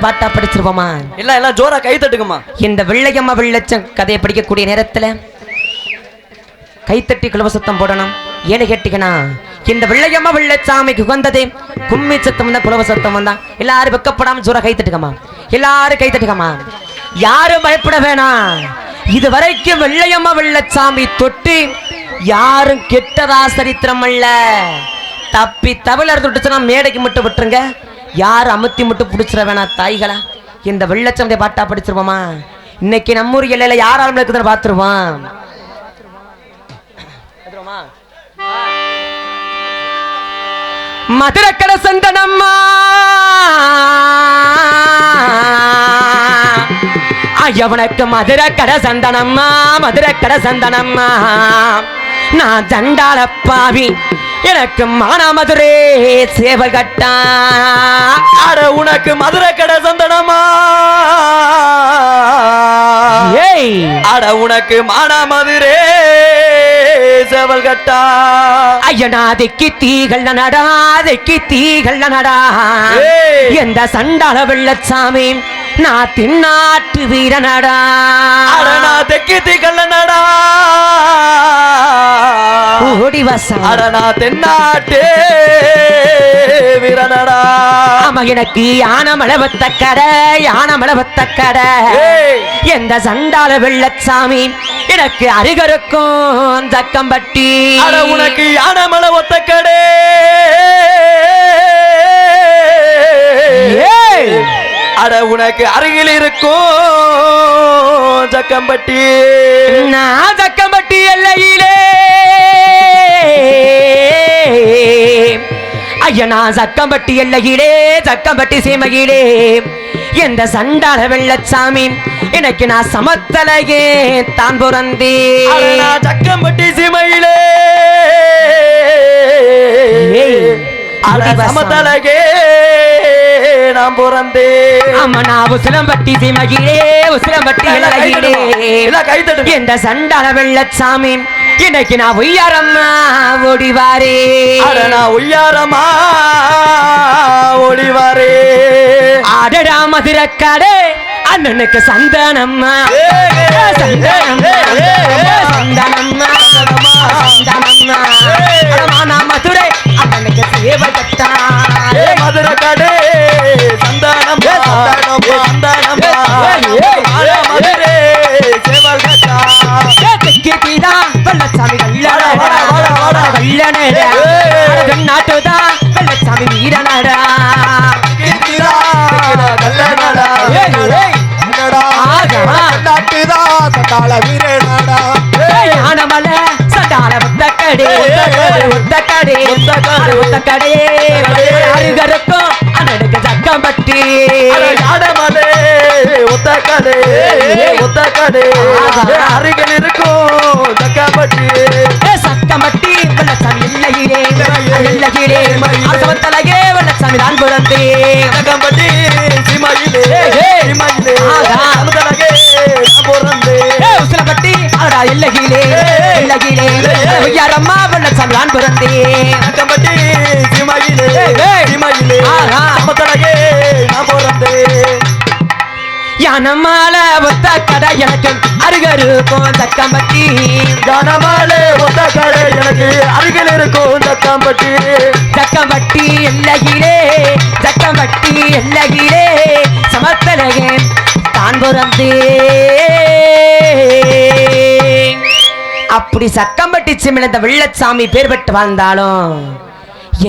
பாட்டா படிச்சிருப்போமா? இல்ல எல்லாம் ஜோரா கை தட்டுக்குமா. இந்த வெள்ளையம்மா வெள்ளச்சம் கதையை படிக்கக்கூடிய நேரத்துல கைத்தட்டி குலவசத்தம் போடணும். ஏன்னு கேட்டீங்கன்னா, இந்த வெள்ளையம்மா வெள்ளச்சாமிக்கு உகந்ததே கும்மி சத்தம் தான், குலவசத்தம் வந்தான். எல்லாரும் வெக்கப்படாம ஜோரா கைத்தட்டுக்கமா, எல்லாரும் கைத்தட்டுக்கமா, யாரும் பயப்பட வேணாம். இது வரைக்கும் வெள்ளையம்மா வெள்ளச்சாமி தொட்டு யாரும் கெட்டதா சரித்திரம் அல்ல. தப்பி தவிழர் தொட்டுச்சுன்னா மேடைக்கு மட்டும் விட்டுருங்க, யார் அமுத்தி மட்டும் பிடிச்சிட வேணாம். தாய்களா, இந்த வெள்ளச்சந்தை பாட்டா படிச்சிருவோமா? இன்னைக்கு நம்மூர் எல்லையில யாராலும் இருக்குதுன்னு பார்த்துருவோம். மதுரக்கடை சந்தனம்மா ஐயவனுக்கு மதுரக்கடை சந்தனம்மா, மதுரக்கடை சந்தனம்மா. நான் சண்டாள பாவி, எனக்கு மானாமதுரே சேவல் கட்டா. அட உனக்கு மதுரை கடை சந்தனமா, அட உனக்கு மானாமதுரே சேவல் கட்டா. ஐயனா திக்கி தீகள் நடா, திக்கி தீகள் நடா. எந்த சண்டாள வெள்ளச்சாமி நான் தென்னாட்டு வீரனடா. அடனா தெக்கி தீகள் நடா, ஓடி வசா. அடனா தென்னாட்டு வீரனடா. ஆமா, எனக்கு யானை மலவத்த கடை, யானை மலவத்த கடை. எந்த சண்டாள வெள்ளச்சாமி எனக்கு அருகருக்கும் தக்கம்பட்டி. அட உனக்கு யானை மலை ஒத்த கடை, அட உனக்கு அருகில் இருக்கும் ஜக்கம்பட்டி. நான் ஜக்கம்பட்டி எல்லையிலே ஐயனா சக்கம்பட்டி எல்லையிலே, சக்கம்பட்டி சீமையிலே எந்த சண்டாள வெள்ளச்சாமி எனக்கு நான் சமத்தலையே தான் பிறந்தே. ஜக்கம்பட்டி சீமையிலே சமத்தலையே நான் பிறந்தே. ஆமா, நான் உசிலம்பட்டி சீமையிலே, உசிலம்பட்டி எல்லையிலே எந்த சண்டாள வெள்ளச்சாமி இன்னைக்கு நான் ஒய்யாரம்மா ஓடிவாரே. நான் ஒய்யாரம்மா ஓடிவாரே. அடடா மதுரக்காடே அண்ணனுக்கு சந்தனம்மா, சந்தனம்மா, சந்தனம்மா, சந்தனம்மா. மதுரை அண்ணனுக்கு சேவை கட்டா. மதுரக்காடே சந்தனம் சந்தனம்மா, மதுரை சேவல் கட்டா. தெக்கேதா வெள்ளச்சாமி நாட்டுதா வெள்ளச்சாமி வீரனடா. யானமல சண்டாள ஒத்தக்கடே, ஒத்தக்கடே, ஒத்தக்கடே அருகருக்கும் அண்ணனுக்கு ஜக்கம்பட்டி. யானமலே ஒத்தக்கடே, ஒத்தக்கடே அருகில் இருக்கும் ஜக்கம்பட்டி. சக்கம்பட்டி வெள்ளச்சாமி இல்லையிலே, இல்லையிலே சமத்தலையே வெள்ளச்சாமி தான் பிறந்தே. ஜக்கம்பட்டி சீமையிலே, சீமையிலே சமத்தலையே நான் பிறந்தே. உசிலம்பட்டி அடா இல்லையிலே, இல்லையிலே ஒய்யாரம்மா வெள்ளச்சாமி தான் பிறந்தே. ஜக்கம்பட்டி சீமையிலே, சீமையிலே சமத்தலையே நான் பிறந்தே. யானமால ஒத்த கடை எனக்கு அருகருக்கும் தக்கம்பட்டி. யானமால ஒத்த கடை எனக்கு அருகில் இருக்கும் தக்கம்பட்டி. தக்கம்பட்டி எல்லையிலே, தக்கம்பட்டி எல்லையிலே சமத்தலையே தான் பிறந்தே. அப்படி சக்கம்பட்டி சிமிழ் இந்த வெள்ளச்சாமி பேர் பெற்று வாழ்ந்தாலும்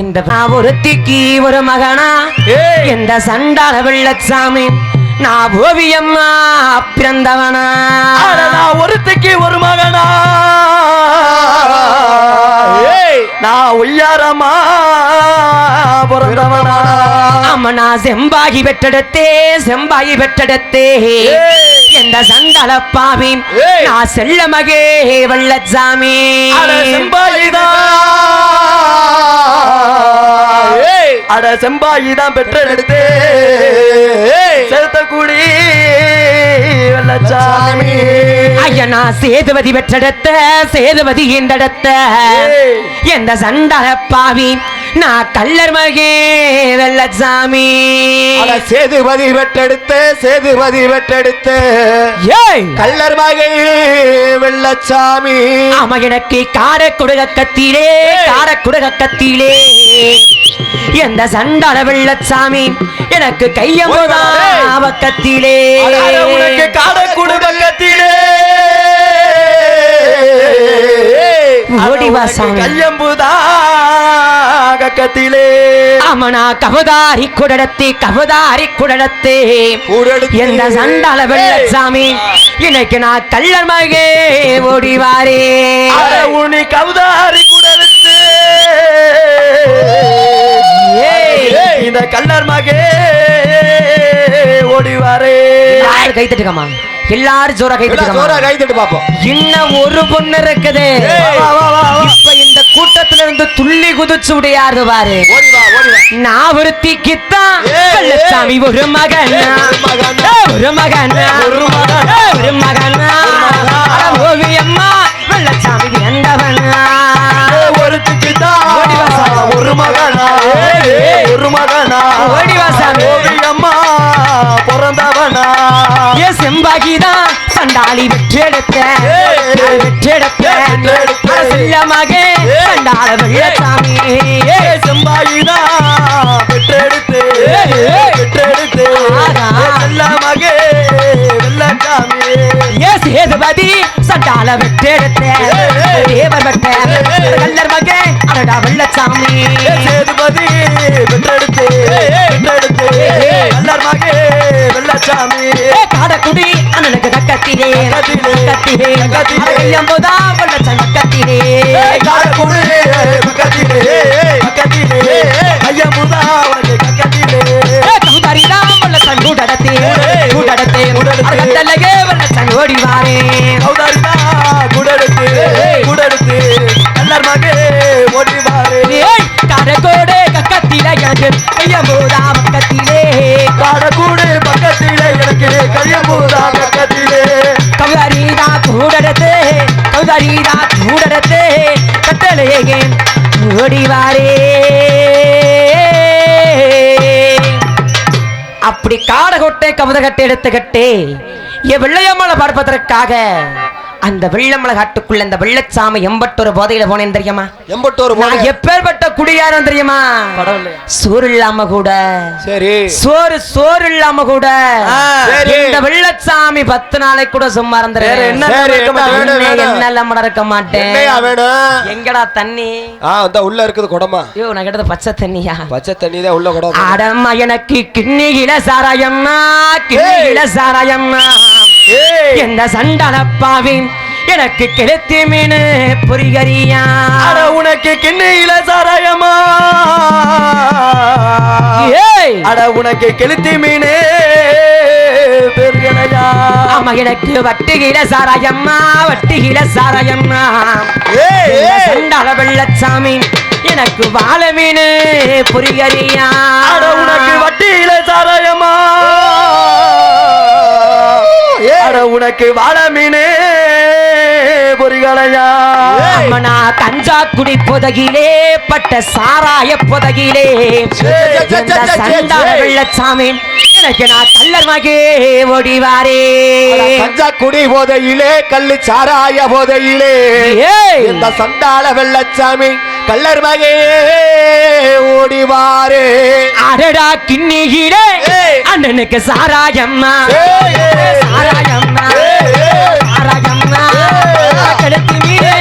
எந்த ஒருத்திக்கு ஒரு மகனா எந்த சண்டாள வெள்ளச்சாமி நான் ஓவியம்மா பிறந்தவனா. ஒருத்திக்கு ஒரு மகனா நான் ஒய்யாரமா பிறந்தவனா. ஆமா, நான் செம்பாகி பெற்றெடுத்தே, செம்பாகி பெற்றெடுத்தே எந்த சண்டாள பாவி நான் செல்லமகே வெள்ளச்சாமி. செம்பாயிதான், அட செம்பாயிதான் பெற்றெடுத்தே செலுத்தக்கூடி வெள்ளச்சாமி. ஐயனா சேதுபதி பெற்றெடுத்த, சேதுபதி என்றெடுத்த எந்த சண்டாள பாவி நான் கல்லர் மகே வெள்ளச்சாமி அட சேதுபதி வெட்டெடுத்து ஏய் கல்லர் மகை வெள்ளச்சாமி ஆமா எனக்கு காரக்குடகத்திலே எந்த சண்டால வெள்ளச்சாமி எனக்கு கையமுதா பக்கத்திலே உனக்கு காடக்குடு பக்கத்திலே ஓடிவா சாமி கையம்புதா கக்கத்திலே ஆமனா கவதாரி குடடத்தே எந்த சண்டால வெள்ளச்சாமி இன்னைக்கு நான் கல்லர் மகே ஓடிவாரே உனி கவதாரி குடடுத்து இந்த கல்லர் மகே ஓடிவாரே எல்லாரும் கை தட்டுக்கமா எல்லாரும் ஜோரா கை தட்டு பாப்போம் இன்னும் ஒரு பொண்ணு இருக்குது இப்ப இந்த கூட்டத்துல இருந்து துள்ளி குதிச்சு விடையாரு பாரு நான் ஒருத்திக்குத்தான் வெள்ளச்சாமி ஒரு மகன் ஓவியம்மா வெள்ளச்சாமி எந்தவன் ஒருத்திக்குத்தான் ஒரு மகனா ஓடிவாசாமி ஓவியம்மா பிறந்தவனா ஏ செம்பாகிதான் சண்டாளி வெற்றெடுத்த செல்லமாக சண்டாள வெள்ளச்சாமி செம்பாயிதான் பெற்றெடுத்து செல்லமாக வெள்ளச்சாமி ஏ சேதுபதி சண்டாள வெற்றெடுத்த தேவர் வெட்ட கல்லர் மகே அடடா வெள்ளச்சாமி சேதுபதி பெற்றெடுத்து கல்லர் மகே வெள்ளச்சாமி காடக்குடி அண்ணனுக்கு கக்கத்திலே கையம்போதா வெள்ளச்சாமி கக்கத்திலே காடக்குடி பக்கத்திலே கையம்புதா உனக்கு கக்கத்திலே கவுதாரிதான் வெள்ளச்சாமி கூடடத்தே கண்டலகே வெள்ளச்சாமி ஓடிவாரே கவுதாரிதா குடடுத்து கல்லர் மகே ஓடிவாரே காடக்கோடு கக்கத்திலே எனக்கு கையம்போதா பக்கத்திலே காடக்கூடு பக்கத்திலே எனக்கு கையம்புதா பக்கத்திலே கவுதாரிதா கூடடத்தே கட்டளையே ஓடிவாரே அப்படி காடகொட்டை கவுதகட்டை எடுத்துக்கிட்டே என் வெள்ளையம்மளை பார்ப்பதற்காக அந்த வெள்ளமலை காட்டுக்குள்ள அந்த வெள்ளச்சாமி எம்பட்டொரு போதையில போனேன் தெரியுமா நான் எப்பேற்பட்ட குடியாரம் தெரியுமா சோறு இல்லாம கூட சரி சோறு இல்லாம கூட இந்த வெள்ளச்சாமி 10 நாளைக்கு கூட சும்மா என்ன இருக்க மாட்டேன் எங்கடா தண்ணி உள்ள இருக்குது குடமா ஐயோ நான் கேட்டது பச்சை தண்ணியா பச்சை தண்ணி தான் உள்ள குடம் அடம்மா எனக்கு கிண்ணியில சாராயம்மா எந்த சண்டலப்பாவி எனக்கு கெளுத்தி மீன் பொறிகரியா உனக்கு கிண்ணியில சாராயமா அட உனக்கு கெளுத்தி மீனே பெருகலையா ஆமா எனக்கு வட்டிகில சாராயம்மா சண்டால வெள்ளச்சாமி எனக்கு வாழ மீன் பொறிகரியா உனக்கு வட்டியில சாராயமா உனக்கு வாழ மீனே பொறிகளையா அம்மனா கஞ்சா குடி பொதகிலே பட்ட சாராய பொதகிலே சண்டால வெள்ளச்சாமி எனக்கு நான் கல்லர் மகே ஓடிவாரே கஞ்சா குடி போதையிலே கல்லு சாராய போதையிலே இந்த சண்டால வெள்ளச்சாமி கல்லர் மகே ஓடிவாரே அடடா கிண்ணிகிலே அண்ணனுக்கு சாராயம்மா கழுத்து மீனே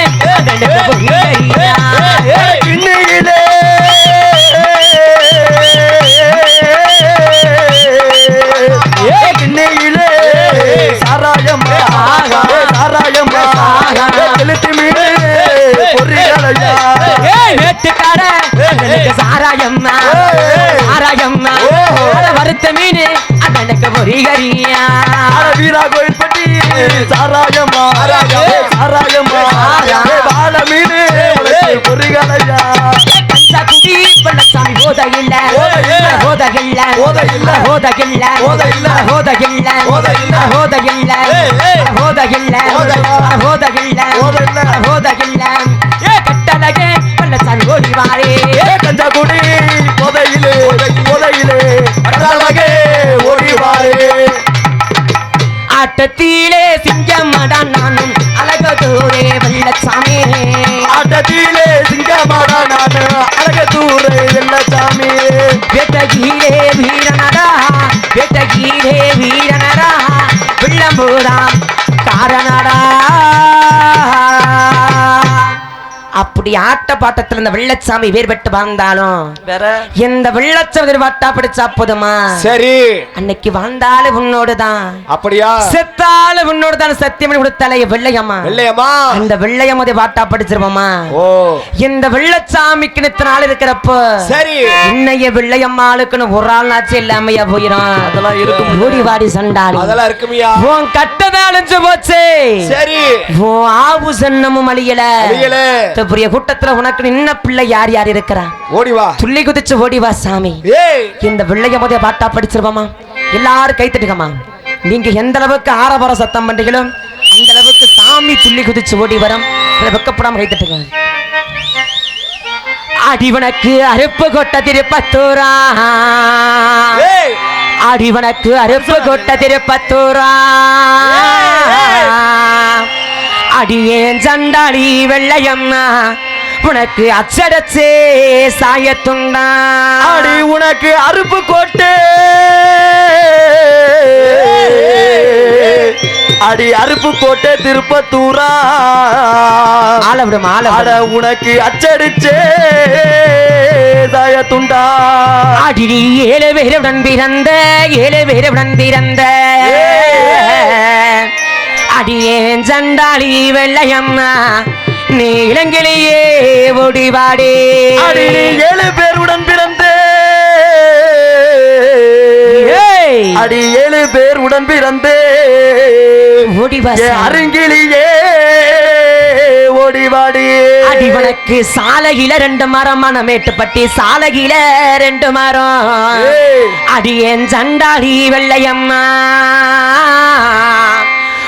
கிண்ணியிலே கிண்ணியிலே சாராயம்மா கழுத்து மீனே பொறிகளையா வேட்டுக்கார சாராயம்மா வருத்த மீன் அண்ணனுக்கு பொறிகரியா வீரா கோயில் பட்டி சாராயம்மா வாழ மீனு பொறிகளையா கஞ்சா குடி வெள்ளச்சாமி போதையில்ல கட்டழகே வெள்ளச்சாமி ஓடிவாரே கஞ்சா குடி புதையிலே புதையிலே அழகே ஓடிவாரே ஆட்டத்திலே சிங்கமடா நானும் அழகதூரே வெள்ளச்சாமி ஆட்டத்திலே சிங்கமடா நானும் அழகதூரே வெள்ளச்சாமி வெட்டகீரே வீரனடா வெட்டகீரே வீரனடா வெள்ளம்பூராம் காரணடா அப்படி ஆட்ட பாட்டத்துல இந்த வெள்ளச்சாமி வேர் வெட்டு வாழ்ந்தாலும் வேற இந்த வெள்ளச்சாமி வாட்டா படிச்சா போதுமா சரி அன்னைக்கு வாழ்ந்தாலும் உன்னோடுதான் அப்படியா செத்தாலும் உன்னோடுதான் சத்தியமணி கொடுத்தாலே வெள்ளையம்மா வெள்ளையம்மா அந்த வெள்ளையம்மா வாட்டா படிச்சிருவோமா ஓ இந்த வெள்ளச்சாமிக்கு இத்தனை நாள் இருக்கிறப்போ சரி இன்னைய வெள்ளையம்மாளுக்குன்னு ஒரு ஆள் நாச்சு இல்லாமையா போயிடும் அதெல்லாம் இருக்கும் ஓடி வாடி சண்டாளி அதெல்லாம் இருக்குமியா உன் கட்டதான் அழிஞ்சு போச்சு சரி உன் ஆவு சன்னமும் அழியல அழியல புரிய கூட்டத்துல உனக்கு நின்ன பிள்ளை யார் யார் இருக்கிறா ஓடி வா துள்ளி குதிச்சு ஓடி வா சாமி ஏய் இந்த வெள்ளைய போதே பாட்டா படிச்சிருவோமா எல்லாரும் கை தட்டுக்கமா நீங்க எந்த அளவுக்கு ஆரவார சத்தம் பண்றீங்களோ அந்த அளவுக்கு சாமி துள்ளி குதிச்சு ஓடி வரும் வெக்கப்படாம கை தட்டுங்க அடிவனுக்கு அருப்பு கொட்ட திருப்பத்தூரா ஏய் அடிவனுக்கு அருப்பு கொட்ட திருப்பத்தூரா அடியேன் சண்டாளி வெள்ளையம்மா உனக்கு அச்சடச்சே சாயத்துண்டா அடி உனக்கு அருப்பு கோட்டை அடி அருப்பு கோட்டை திருப்பத்தூரா ஆளவிடும் அட உனக்கு அச்சடிச்சே சாயத்துண்டா அடி நீ 7 பேருடன் பிறந்த 7 பேருடன் பிறந்த அடியேன் சண்டாளி வெள்ளையம்மா நீ இளங்கிலேயே ஓடிவாடே அடி நீ 7 பேருடன் பிறந்தே அடி 7 பேர் உடன் பிறந்தே ஓடிவா அருங்கிலேயே ஓடிவாடி அடிவனுக்கு சாலையில 2 மரம் மனமேட்டுப்பட்டி சாலையில 2 மரம் அடியேன் சண்டாளி வெள்ளையம்மா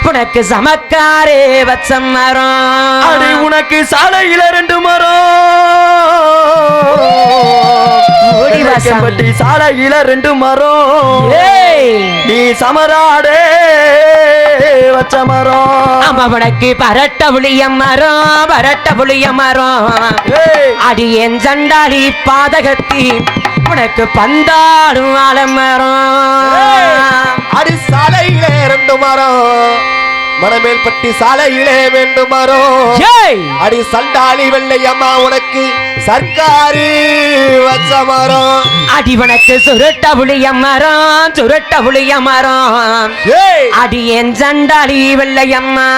உனக்கு சமக்காரே வச்சம் மரம் அடி உனக்கு சாலையில 2 மரம் ஓடிவாசம்பட்டி சாலையில 2 மரம் நீ சமராடே வச்ச மரம் ஆமா உனக்கு பரட்ட புளிய மரம் அடி என் சண்டாளி பாதகத்தி உனக்கு பந்தாடும் ஆலமரம் அடி சாலையில 2 மரம் மணமேல்பட்டி சாலையிலே 2 மரம் அடி சண்டாளி வெள்ளையம்மா உனக்கு சர்க்காரி வச்ச மரம் அடி உனக்கு சுருட்ட புளிய மரம் அடி என் சண்டாளி வெள்ளையம்மா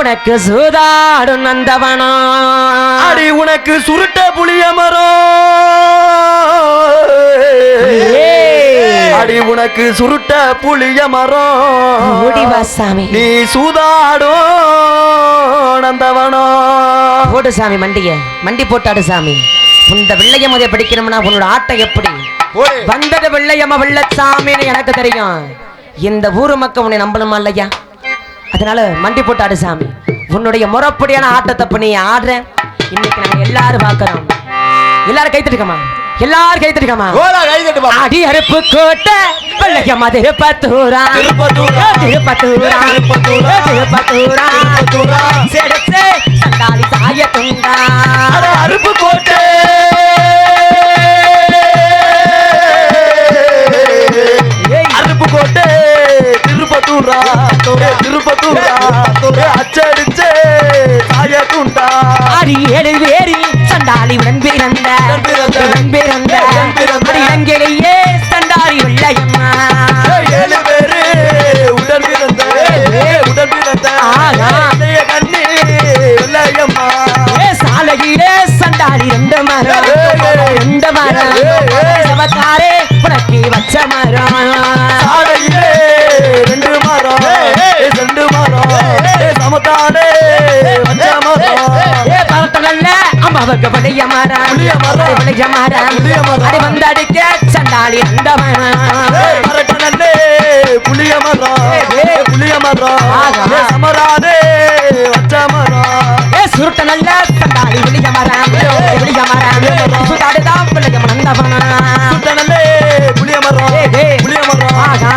உனக்கு சூதாடும் நந்தவனம் அடி உனக்கு சுருட்ட புளிய மரம் அடி உனக்கு சுருட்ட புளிய மரம் ஓடிவாசாமி நீ சூதாடும் நந்தவனம் போடு சாமி மண்டி போட்டாடு சாமி இந்த வெள்ளையம்மதை படிக்கணும்னா உன்னோட ஆட்டம் எப்படி வந்தது வெள்ளையம்மா வெள்ளச்சாமின்னு எனக்கு தெரியும் இந்த ஊரு மக்கள் உன்னை நம்பணுமா இல்லையா அதனால மண்டி போட்டாடு சாமி உன்னுடைய முறைப்படியான ஆட்டத்தை நீ ஆடுற இன்னைக்கு நம்ம எல்லாரும் பார்க்கிறோம் எல்லாரும் கைத்தட்டுக்கமா எல்லாரும் கைத்தட்டுக்கமா அடி அருப்பு கோட்டை வெள்ளையம்மா திருப்பத்தூரா செடச்சே சண்டாளி சாயத்துண்டா அருப்பு கோட்டை அருப்பு கோட்டை திருப்பத்தூரா அச்சடிச்சே சாயத்துண்டா அடி 7 பேரி சண்டாளி உடன் பிறந்த இளங்கிலேயே சண்டாளி வெள்ளையம்மா 7 பேரு உடன் பிறந்த கண்ணி வெள்ளையம்மா சாலையிலே சண்டாளி 2 மரம் சவக்காரே உனக்கு வச்ச மரம் சாலையிலே 2 மரம் சமத்தானே வச்ச மரம் பரட்டல்ல அம்மாவுக்கு பழைய மரம் அடி வந்து அடிக்க சண்டாளி 2 மரம் பரட்டல்லே புளிய மரம் சமரானே வச்ச மரம் சுருட்ட நல்ல சண்டாளி வெளிய மரம் நந்தவனா சுட்டனல்லே புளிய மரம் புளிய மரம்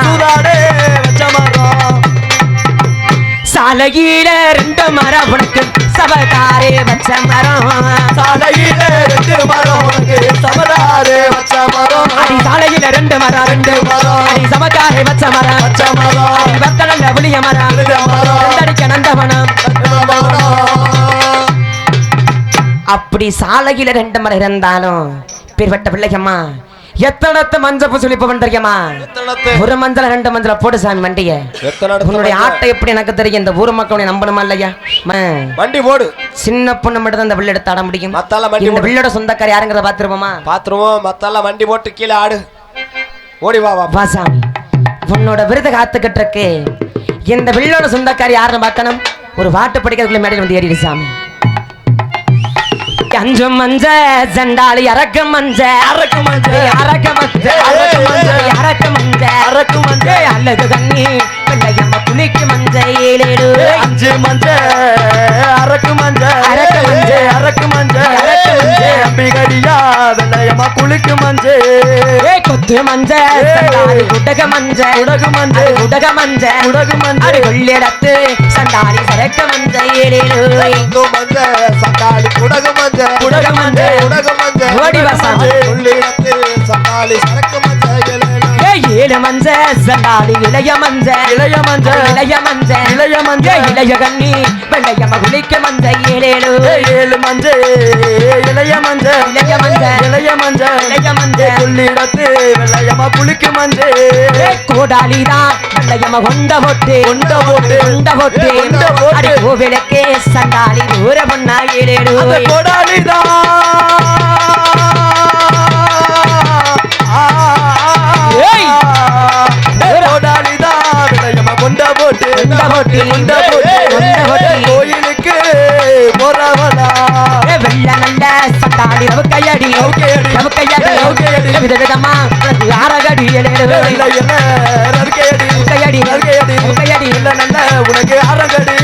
சூதாடே வச்ச மரம் சாலையில 2 மரம் உனக்கு சபகாரே வச்ச மரம் சாலையில 2 மரம் உனக்கு சபகாரே வச்ச மரம் அடி சாலையில 2 மரம் 2 மரம் அடி சபகாரே வச்ச மரம் அடி வத்தலங்க புளிய மரம் நந்தடிக்க நந்தவனம் அப்படி சாலையில 2 மரம் இருந்தாலும் பேர்பட்ட பிள்ளைகம்மா எத்தனத்து மஞ்சள் பூசலிப்பு பண்றியம்மா ஒரு மஞ்சள் 2 மஞ்சள் போடு சாமி வண்டிய உன்னுடைய ஆட்டை எப்படி எனக்கு தெரியும் இந்த ஊர் மக்களுடைய நம்பணுமா இல்லையா வண்டி போடு சின்ன பொண்ணு மட்டும் தான் இந்த வில்ல எடுத்து ஆட முடியும் இந்த வில்லோட சொந்தக்கார யாருங்கிறத பாத்துருவோமா மத்தால வண்டி போட்டு கீழே ஆடு ஓடி வா வா சாமி உன்னோட விருது காத்துக்கிட்டு இருக்கு இந்த வில்லோட சொந்தக்காரி யாருன்னு பார்க்கணும் ஒரு வாட்டு படிக்கிறதுக்குள்ள மேடையில் வந்து ஏறிடு சாமி அஞ்சு மஞ்ச ஜண்டாளி அரக்க மஞ்ச அரக்கு மஞ்ச அரக்க மஞ்ச அரக்க மஞ்ச அரக்கு மஞ்ச அல்லது கண்ணி வெள்ளையம்மா குளிக்கு மஞ்ச 7 5 மஞ்ச அரக்கு மஞ்ச அரக்கு மஞ்ச அரக்கு மஞ்ச அரக்கு மஞ்ச அம்பிகடியா வெள்ளையம்மா குளிக்கு மஞ்ச கொத்து மஞ்ச சண்டாளி குடக மஞ்ச குடகு மஞ்ச குடக மஞ்ச குடகு மஞ்ச அது வெள்ளிடத்து சண்டாளி சரக்க மஞ்ச 7 மஞ்ச சண்டாளி குடகு மஞ்ச குடகு மஞ்ச குடகு மஞ்ச ஓடி வா சாமி வெள்ளிடத்து சண்டாளி சரக்கு மஞ்ச 7 மஞ்ச சண்டாளி இளைய மஞ்ச இளைய மஞ்ச இளைய மஞ்ச இளைய மஞ்ச இளைய கண்ணி வெள்ளையம்மா குளிக்க மஞ்ச 7 மஞ்ச இளைய மஞ்ச இளைய மஞ்ச இளைய மஞ்ச இளைய மஞ்ச கொள்ளிடத்து வெள்ளையம்மா குளிக்கு மஞ்ச கோடாலிதான் வெள்ளையம்மா கொண்ட போட்டு கொண்ட போட்டு கொண்ட போட்டு கொண்ட போட்டு அடி கோவிலுக்கே சண்டாளி ஊர பொண்ணா 7 கோடாலிதான் கொண்ட போட்டு கோயிலுக்கு போறவளா வெள்ள நல்ல சண்டாளி கையடி விதவிதமா ஆரகடி கையடி கையடி நல்ல உனக்கு அரங்கடி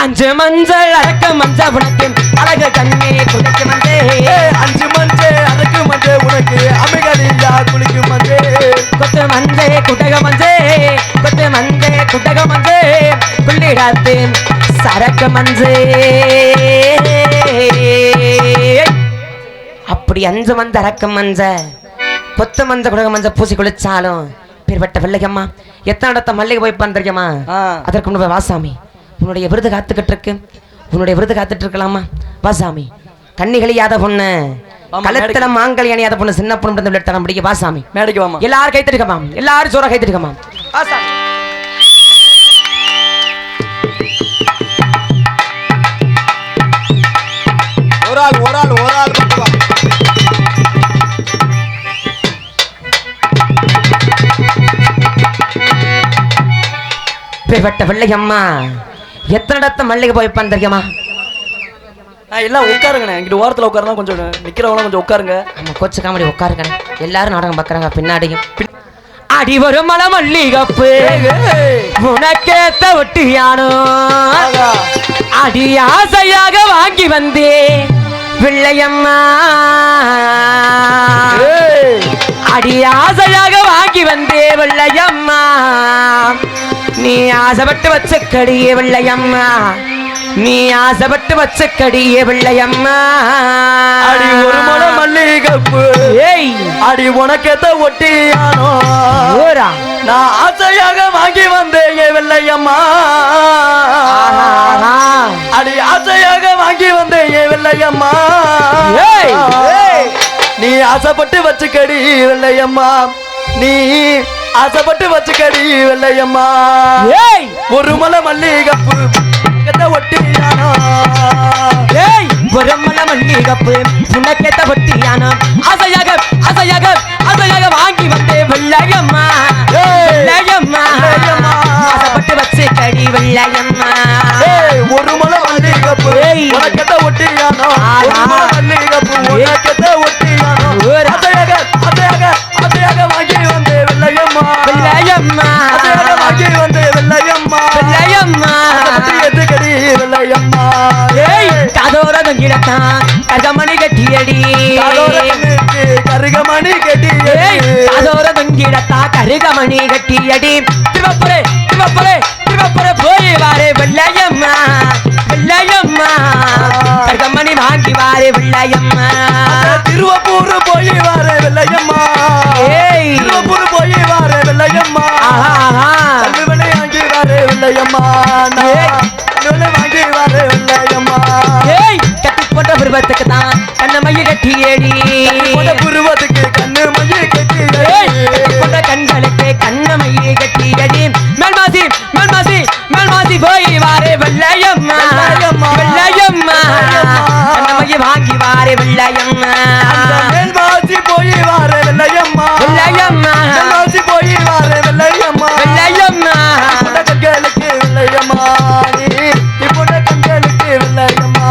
5 மஞ்சள் அரக்க மஞ்ச உனக்கு அழகு கண்ணே குளிக்கு மஞ்சே 5 மஞ்ச அரக்கு மஞ்ச உனக்கு அமிகடியா குளிக்கு மஞ்சே கொத்து மஞ்சே குட்டக மஞ்சே கொத்து மஞ்சே குட்டக மஞ்சே புள்ளிடாத்து சரக்கு மஞ்சே அப்படி 5 மஞ்ச அரக்க மஞ்ச கொத்து மஞ்ச குடக மஞ்ச பூசி குளிச்சாலும் பேர்பட்ட வெள்ளையம்மா எத்தனை இடத்த மல்லிகை போய் பண்றியம்மா அதற்கு முன்பு வாசாமி உன்னுடைய விருது காத்துக்கிட்டு இருக்கு உன்னுடைய விருது காத்துட்டு இருக்கலாமா வாசாமி கண்ணிகளியாத பொண்ணு கலத்துல மாங்கல் அணியாத பொண்ணு சின்ன பொண்ணு விளையாட முடியும் வாசாமி மேடைக்கு வாமா எல்லாரும் கைத்தட்டுக்கமா எல்லாரும் ஜோரா கைத்தட்டுக்கமா வாசாமி ஒரு ஆள் மட்டும் வா பேர்பட்ட வெள்ளையம்மா எத்தனை இடத்த மல்லிகை போய் பண்றியம்மா எல்லாம் உட்காருங்கண்ணே இங்கிட்டு ஓரத்தில் உட்காருனா கொஞ்சம் நிக்கிறவங்க கொஞ்சம் உட்காருங்க நம்ம கோச்சு காமெடி உட்காருங்கண்ணே எல்லாரும் நாடகம் பார்க்கறாங்க பின்னாடியும் அடி ஒரு மலை மல்லிகப்பு உனக்கேத்த ஒட்டியானோ அடி ஆசையாக வாங்கி வந்தே வெள்ளையம்மா அடி ஆசையாக வாங்கி வந்தே வெள்ளையம்மா நீ ஆசைப்பட்டு வச்ச கடியே வெள்ளையம்மா நீ ஆசைப்பட்டு வச்ச கடியே வெள்ளையம்மா அடி ஒரு மலை மல்லிகப்பு ஏய் அடி உனக்கேத்த ஒட்டியானோ ஓரா நான் ஆசையாக வாங்கி வந்தேன் வெள்ளையம்மா அடி ஆசையாக வாங்கி வந்தேன் வெள்ளையம்மா நீ ஆசைப்பட்டு வச்சுக்கடி வெள்ளையம்மா நீ ஆசைப்பட்டு வச்சுக்கடி வெள்ளையம்மா ஒரு மலை மல்லிகப்பு ஒட்டியானோ ஒரு மலை மல்லிகப்பு உனக்கேத்த ஒட்டியானோ ஆசையாக ஆசையாக ஆசையாக வாங்கி வந்தே வெள்ளையம்மா வெள்ளையம்மா ஆசைப்பட்டு வச்சு கடி வெள்ளையம்மா ஒரு மலை மல்லிகப்பு உனக்கேத்த ஒட்டியானோ ஒரு மலை மல்லிகப்பு உனக்கேத்த ஒட்டியானோ ஆசையாக ஆசையாக ஆசையாக வாங்கி வந்தே வெள்ளையம்மா வெள்ளையம்மா ஆசையாக வாங்கி வந்தே வெள்ளையம்மா வெள்ளையம்மா எதுக்கடி வெள்ளையம்மா கதோர தொங்கிடத்தான் கதமணி கட்டிய அருகமணி கட்டியடி திருவப்புரை திருவப்புரை திருவப்புரை போய் வாரே வெள்ளையம்மா வெள்ளையம்மா அருகமணி வாங்கி வாரே வெள்ளையம்மா திருவப்பூர் போய் வாரே வெள்ளையம்மா திருவப்பூர் போய் வாரே வெள்ளையம்மா கல்லுவனை வாங்கி வாரே வெள்ளையம்மா வாங்கி வாரே வெள்ளையம்மா கட்டி போட்ட பருவத்துக்கு தான் கண்ணு மைய கட்டியடி பருவத்துக்கு கண்ணு மைய கட்டி போட்ட கண்களுக்கு கண்ணு மைய கட்டியடி மேல்மாசி மேல்மாசி மேல்மாசி போய் வாரே வெள்ளையம்மா வெள்ளையம்மா கண்ணு மைய வாங்கி வாரே வெள்ளையம்மா மேல்மாசி போய் வாரே வெள்ளையம்மா வெள்ளையம்மா மேல்மாசி போய் வாரே வெள்ளையம்மா வெள்ளையம்மா கண்களுக்கு வெள்ளையம்மா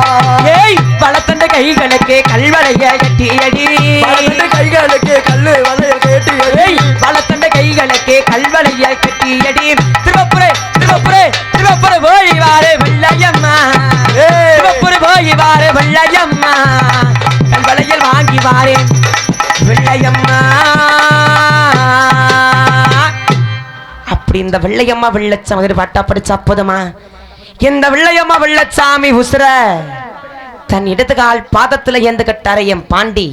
வளர்த்தண்ட கைகளுக்கு கல்வளைய கட்டியடி கைகளுக்கு கல்லு வளைய கட்டியடி வளர்த்தண்ட கைகளுக்கு கல்வளைய கட்டியடி திருவப்புரை திருவப்புரை திருவப்புரை போய் வாரே வெள்ளையம்மா திருவப்புரை போய் வாரே வெள்ளையம்மா கல்வளையில் வாங்கி வாரே வெள்ளையம்மா அப்படி இந்த வெள்ளையம்மா வெள்ளச்சாமி பாட்டா படிச்ச அப்போதுமா இந்த வெள்ளையம்மா வெள்ளச்சாமி உசுர தன் இடது கால் பாதத்துல எந்த கட்டார என் பாண்டி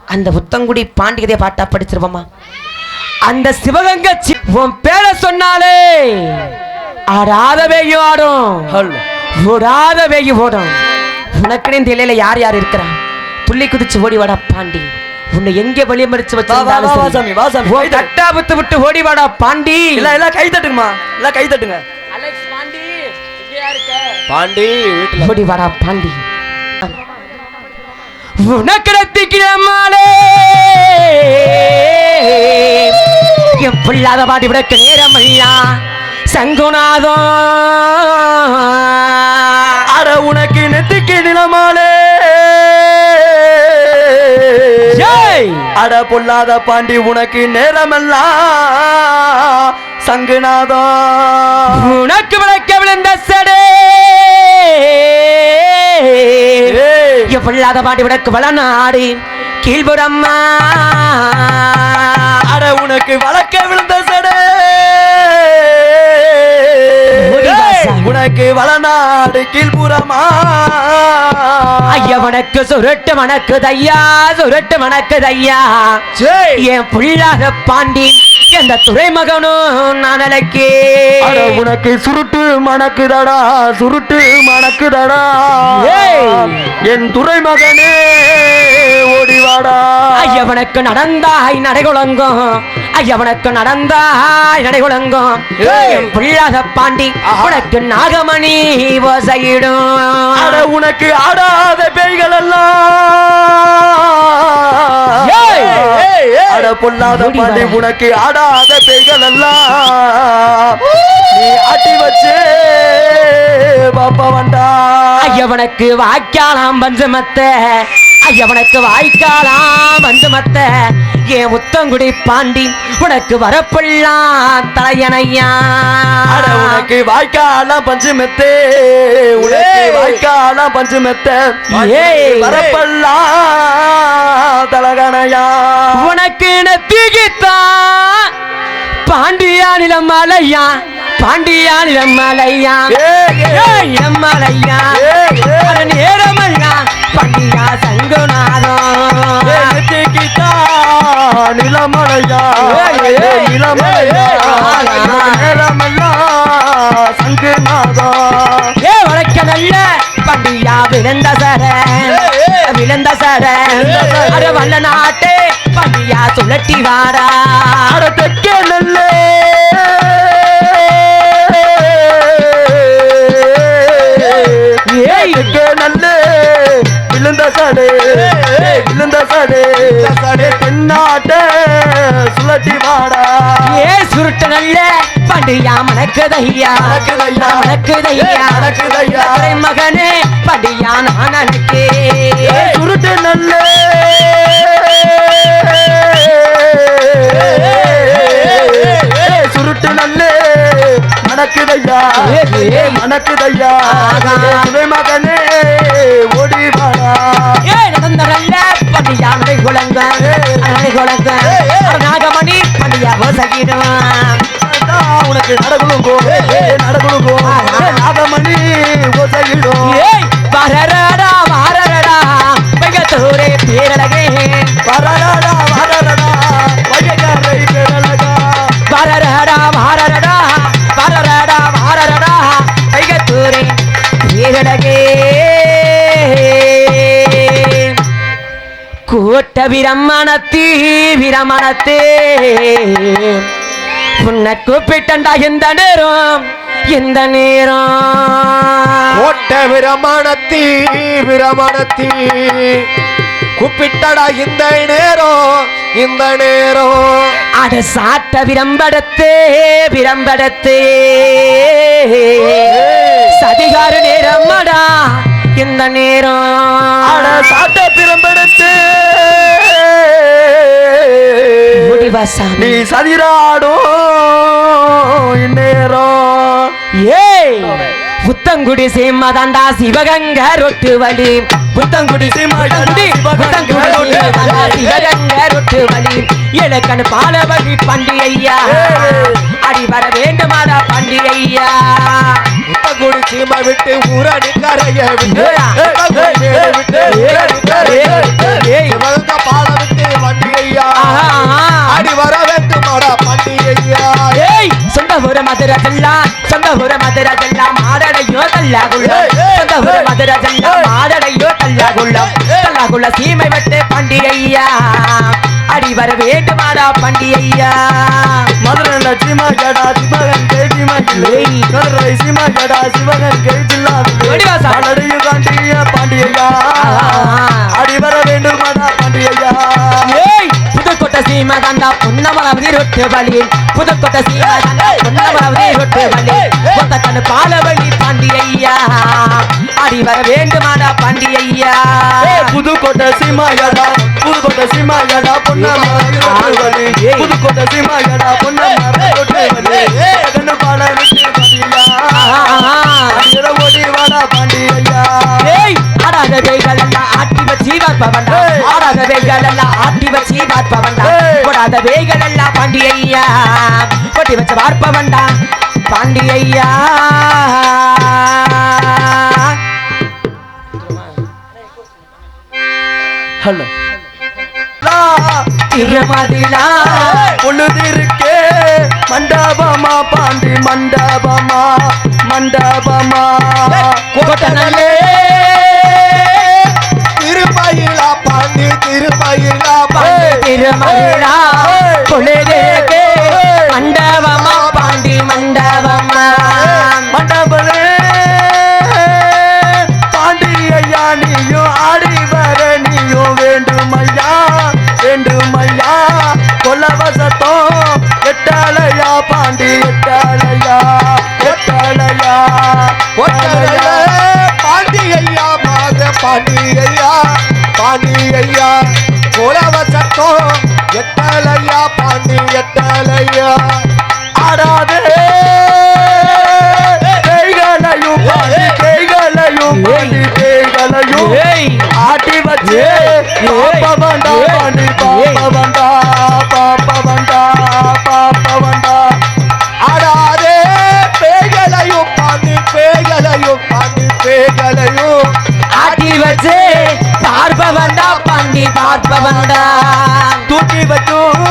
அந்த புத்தங்குடி பாண்டி கதையை பாட்டா படிச்சிருப்போமா அந்த சிவகங்கை உன் பேரை சொன்னாலே ஆடாத வேயும் ஆடும் ஓடாத வேயும் ஓடும் உனக்குன்னு இந்த இலையில யார் யார் இருக்கிறா துள்ளி குதிச்சு ஓடி வாடா பாண்டி உன்னை எங்க வழி மறிச்சு வச்சு கட்டா விட்டு விட்டு ஓடி வாடா பாண்டி இல்ல கை தட்டுங்கம்மா இல்ல கை தட்டுங்க பாண்டி ஓடி வாடா பாண்டி உனக்கிடத்திக்கிறமாலே என் பிள்ளாத பாட்டி விடக்க நேரம் ஐயா சங்குநாதம் அட உனக்கு நெத்திக்கு நிலமாலே அட பொல்லாத பாண்டி உனக்கு நேரமெல்லாம் சங்குநாதம் உனக்கு விளக்க விழுந்த சடே பொல்லாத பாட்டி விடக்கு வளநாடி கீழ்புறம்மா அட உனக்கு வழக்க விழுந்த சடே உனக்கு வளநாடு கீழ்புறமா ஐயா வணக்கு சுருட்டு வணக்கு தையா சுருட்டு வணக்கு தையா என் புள்ளாத பாண்டி எந்த துறைமகனும் நான் அழைக்கே உனக்கு சுருட்டு மணக்குதடா சுருட்டு மணக்குதடா என் துறைமகனே ஓடிவாடா ஐயவனுக்கு நடந்தாய் நடைகுலங்கும் ஐயவனுக்கு நடந்தாய் நடைகுலங்கும் என் புள்ளாத பாண்டி உனக்கு நாகமணி ஓசையிடும் உனக்கு ஆடாத பேய்கள் எல்லாம் அட பொல்லாத பாண்டி உனக்கு ஆடாத பேய்கள் எல்லாம் நீ ஆட்டி வச்சு பாப்பா வந்தா ஐயவனுக்கு வாய்க்காலாம் பஞ்சமத்த ஐயவனுக்கு வாய்க்காலாம் பஞ்சமத்த என் முத்தங்குடி பாண்டி உனக்கு வரப்பெல்லாம் தலையணையா உனக்கு வாய்க்காலாம் பஞ்சமெத்தே உனக்கு வாய்க்காலாம் பஞ்சமெத்த வரப்பெல்லாம் தலகணையா உனக்கு நெத்திகித்தான் பாண்டியா நிலம் மலையா பாண்டியா நிலம் மலையா மலையா நேரமல்லா பாண்டியா சங்குநாதம் நிலமலையா நிலமலையா நேரமல்லா சங்குநாதம் வழக்க நல்ல பாண்டியா விழுந்த சர அட வல்ல நாட்டே பாண்டியா சுழட்டி வாடா தெக்க நல்ல நல்ல விழுந்த சடே தென்னாட்ட சுழட்டி வாடா சுருட்டு நல்ல பாண்டியா மணக்குதையா மணக்குதையா மகனே பாண்டியா நான் அனுக்கே சுருட்டு நல்ல சுருட்டு நல்ல மணக்குதையா மணக்குதையா மகனே ஓடி வாடா நடந்த நல்ல பாண்டியா நடை குலங்க நாகமணி குழந்தை நாகமணி பண்டியா ஓசகிடுவான் உனக்கு நடக்கணுங்கோ நடக்கணுங்கோ நாகமணி ஓசையிடும் வரரடா வரரடா வைகத்தூரே பேரழகே வரடா வரடா வைகரை பேரழகா வரரடா வரரடா வரரடா வரரடா வைகத்தூரே பேரழகே கூட்ட விரமணத்தே உன்னை கூப்பிட்டண்டா இந்த நேரம் ஓட்ட விரமணத்தி கூப்பிட்டடா இந்த நேரம் அட சாட்ட விரம்படத்தே சதிகார நேரம்டா இந்த நேரம் அட சாட்ட விரம்படத்தே முடிவாசாமி நீ சதிராடும் இந்நேரம் புத்தங்குடி சீமதாண்டா சிவகங்க ரொட்டு வலி புத்தங்குடி சிவகங்க ரொட்டு வலி இலக்கண பாலவழி பண்டிகையா அடி வர வேண்டுமாடா பண்டிகையா புத்தங்குடி சீமை விட்டு ஊரணி கரைய விட்டு பால விட்டு பண்டிகையா அடி வர வேண்டுமாடா பண்டிகையா சொந்த ஒரு மதுரை ஜெல்லா மாடடையோ தல்லாகுள்ள சொந்த ஒரு மதுரை ஜெல்லா மாடடையோ தல்லாகுள்ள சீமை விட்டு பண்டிகையா அடி வர வேண்டுமாடா பண்டிகையா மதுரை சீமாகடா சிவகன் கை மதுரை சீமாகடா சிவகன் கை ஜில்லாடையும் காண்டிய பாண்டியா அடி வர வேண்டுமாடா பண்டிகையா புதுக்கோட்டை சீமை தாண்டா பொன்னமராவதி ரொட்டு வலி புதுக்கோட்டை சீமை தாண்டா பொன்னமராவதி ரொட்டு வலி கொத்தக்கண்ணு பாலவழி பாண்டியா அடி வர வேண்டுமாடா பாண்டியா புதுக்கோட்டை சீமாகடா பொன்னமராவதி ரொட்டு வலி புதுக்கோட்டை சீமாகடா பொன்னமராவதி ரொட்டு வலி கண்ணு பால விட்டு பாண்டியா ஓடி வாடா பாண்டியா ஆடாத வேகள் எல்லாம் ஆட்டி வச்சு பார்ப்பவன்டா ஆடாத வேகள் எல்லாம் ஆட்டி வச்சு பார்ப்பவன்டா போடாத வேகள் எல்லாம் பாண்டியா கொட்டி வச்சு பார்ப்பவன்டா பாண்டியா ஹலோ திருமதிலா பொழுதிருக்கே மண்டபமா பாண்டி மண்டபமா கோட்டனல்லே திருமயிலா பாண்டி திருமயிலா பொழுதிருக்கே மண்டபமா பாண்டி மண்டபமே பாண்டி ஐயா நீயும் ஆடி வர நீயும் வேண்டுமையா கொலவசத்தம் எட்டாலையா பாண்டி எட்டாலையா பாண்டி ஐயா மாக பாண்டி ஐயா கொலவசத்தம் எட்டாலையா பாண்டி எட்டாலையா ஆடாதே கைகளையும் ஆட்டி வச்சு பாப்பவண்டா பாண்டி பாப்பவண்டா ஆடாதே பேய்களையும் பேய்களையும் ஆட்டி வச்சு பார்ப்பவன்டா பாண்டி பார்ப்பவன்டா தூக்கி வச்சும்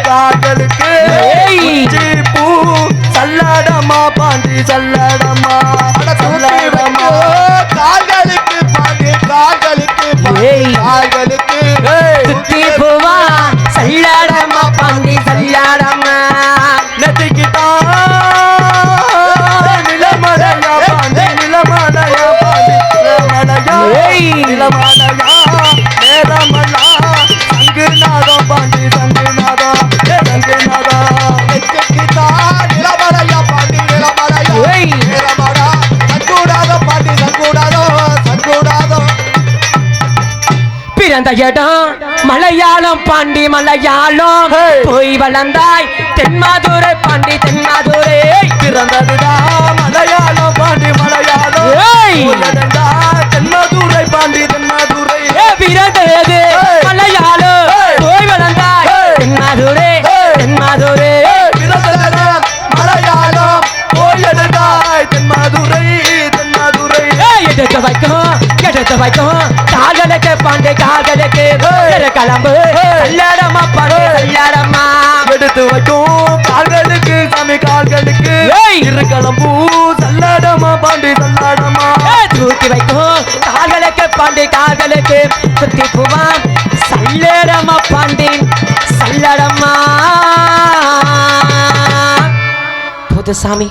கால்களுக்கு பூ சல்லடமா பாண்டி சல்லடமா கால்களுக்கு சுத்தி பூவா சல்லடமா பாண்டி சல்லடமா நதிக்கிட்டான் நிலமடையா பாண்டி நிலமடையா நேரமல்லா சங்குநாதம் பாண்டி சங்குநாதம் நிலமடையா பாண்டி நிலமடையா நேரமடா சங்குநாதம் பாண்டி சங்குநாதம் பிறந்த இடம் மலையாளம் பாண்டி மலையாளம் போய் வளர்ந்தாய் தென்மாதுரை பாண்டி தென்மாதுரை பிறந்ததுடா மலையாளம் பாண்டி மலையாளம் தென்மதுரை பாண்டி பாண்டி தென்மாதுரை பிறந்தது மலையாளம் போய் வளர்ந்தாய் தென்மாதுரை தென்மாதுரை மலையாளம் போய் எடுத்தாய் தென்மாதுரை தென்மாதுரை எடுத்து வைக்கும் காதலுக்கு பாண்டே காதலுக்கு கிளம்பு கல்யாணமா பாரு கல்யாணமா எடுத்து வைக்கும் கால்களுக்கு சாமி கால்களுக்கு இரு கிளம்பு சல்லாடமா பாண்டி சல்லாடமா தூக்கி வைக்கும் கால்களுக்கு பாண்டி கால்களுக்கு சுத்தி போவான் சல்லடமா பாண்டி சல்லடமா புது சாமி